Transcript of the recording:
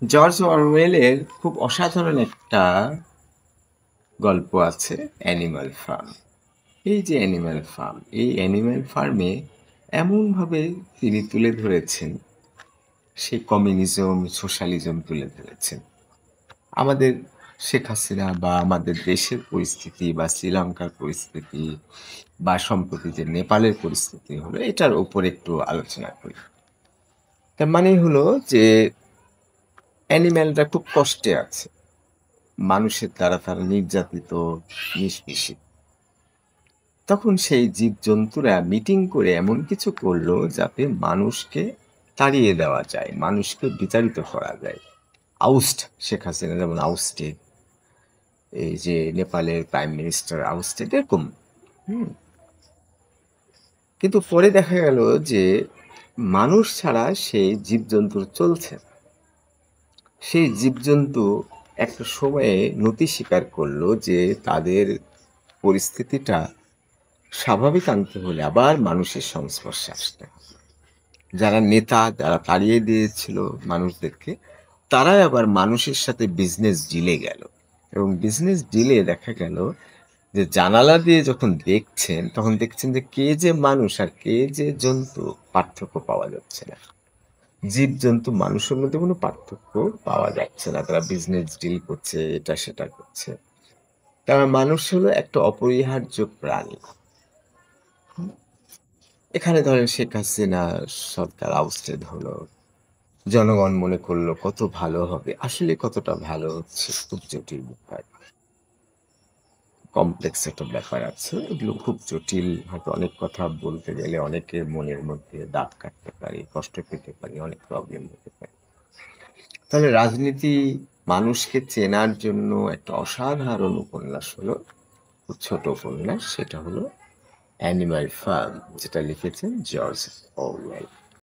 George অরওয়েলের খুব অসাধারণ একটা গল্প আছে, অ্যানিমাল ফার্ম। এই যে অ্যানিমাল ফার্ম, এই অ্যানিমাল ফার্মে এমনভাবে তিনি তুলে ধরেছেন, সেই কমিউনিজম, সোশ্যালিজম তুলে ধরেছেন। আমাদের শেখ হাসিনা বা আমাদের দেশের পরিস্থিতি বা শ্রীলঙ্কার পরিস্থিতি বা সম্প্রতি যে নেপালের পরিস্থিতি হলো, এটার উপর একটু আলোচনা করি। তার মানে হলো যে অ্যানিম্যালরা খুব কষ্টে আছে। মানুষের দ্বারা তারা নির্যাতিত, নিষ্পেষিত। তখন সেই জীবজন্তুরা মিটিং করে এমন কিছু করলো যাতে মানুষকে তাড়িয়ে দেওয়া যায়, মানুষকে বিতাড়িত করা যায়। আউস্ট, শেখ হাসিনা যেমন আউস্টেড, এই যে নেপালের প্রাইম মিনিস্টার আউস্টেড, এরকম। হুম। কিন্তু পরে দেখা গেল যে মানুষ ছাড়া সেই জীবজন্তুর চলছে না। সেই জীবজন্তু একটা সময়ে নতি স্বীকার করলো যে তাদের পরিস্থিতিটা স্বাভাবিক আনতে হলে আবার মানুষের সংস্পর্শে আসতে হবে। যারা নেতা, যারা তাড়িয়ে দিয়েছিল মানুষদেরকে, তারাই আবার মানুষের সাথে বিজনেস ডিলে গেল। এবং বিজনেস ডিলে দেখা গেল যে জানালা দিয়ে যখন দেখছেন, তখন দেখছেন যে কে যে মানুষ আর কে যে জন্তু পার্থক্য পাওয়া যাচ্ছে না। জীবজন্তু মানুষের মধ্যে কোনো পার্থক্য পাওয়া যাচ্ছে না। তারা বিজনেস ডিল করছে, এটা সেটা করছে। তার মানুষ হলো একটা অপরিহার্য প্রাণী। এখানে ধরেন শেখ হাসিনা সরকার আউস্টেড হলো। জনগণ মনে করলো কত ভালো হবে। আসলে কতটা ভালো হচ্ছে খুব জটিল ব্যাপার। কমপ্লেক্স একটা ব্যাপার আছে। এগুলো খুব জটিল। হয়তো অনেক কথা বলতে গেলে অনেকের মনের মধ্যে দাগ কাটতে পারে, কষ্ট পেতে পারে, অনেক প্রবলেম হতে পারে। তাহলে রাজনীতি মানুষকে চেনার জন্য একটা অসাধারণ উপন্যাস হলো, খুব ছোট উপন্যাস, সেটা হলো অ্যানিমাল ফার্ম, যেটা লিখেছেন জর্জ অরওয়েল।